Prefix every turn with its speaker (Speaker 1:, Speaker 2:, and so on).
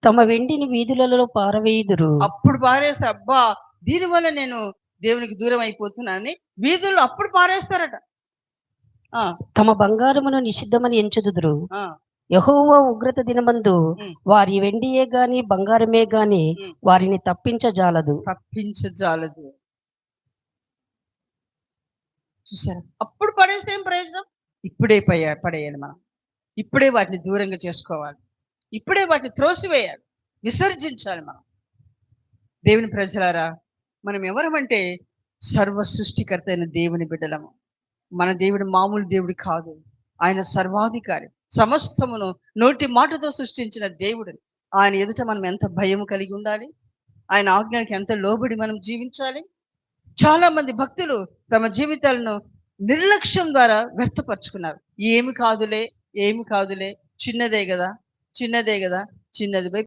Speaker 1: తమ వెండిని వీధులలో పారవేయుదురు.
Speaker 2: అప్పుడు పారేస్తే అబ్బా దీనివల్ల నేను దేవునికి దూరం అయిపోతున్నానని వీధుల్లో అప్పుడు పారేస్తారట. ఆ!
Speaker 1: తమ బంగారమును నిషిద్ధమని ఎంచుదురు.
Speaker 2: ఆ!
Speaker 1: యెహోవా ఉగ్రత దినమందు
Speaker 2: హ్మ్.
Speaker 1: వారి వెండియే గాని బంగారమే గాని
Speaker 2: హ్మ్.
Speaker 1: వారిని తప్పించజాలదు.
Speaker 2: తప్పించజాలదు. చూసారా? అప్పుడు పడేస్తే ఏం ప్రయోజనం? ఇప్పుడే పడేయాలి మనం. ఇప్పుడే వాటిని దూరంగా చేసుకోవాలి. ఇప్పుడే వాటిని త్రోసివేయాలి. విసర్జించాలి మనం. దేవుని ప్రజలారా, మనం ఎవరమంటే సర్వ సృష్టికర్త అయిన దేవుని బిడ్డలము. మన దేవుడు మామూలు దేవుడు కాదు. ఆయన సర్వాధికారి. సమస్తమును నోటి మాటతో సృష్టించిన దేవుడు. ఆయన ఎదుట మనం ఎంత భయం కలిగి ఉండాలి? ఆయన ఆజ్ఞలకు ఎంత లోబడి మనం జీవించాలి? చాలా మంది భక్తులు తమ జీవితాలను నిర్లక్ష్యం ద్వారా వ్యర్థపరుచుకున్నారు. ఏమి కాదులే, ఏమి కాదులే, చిన్నదే గదా, చిన్నదే గదా, చిన్నది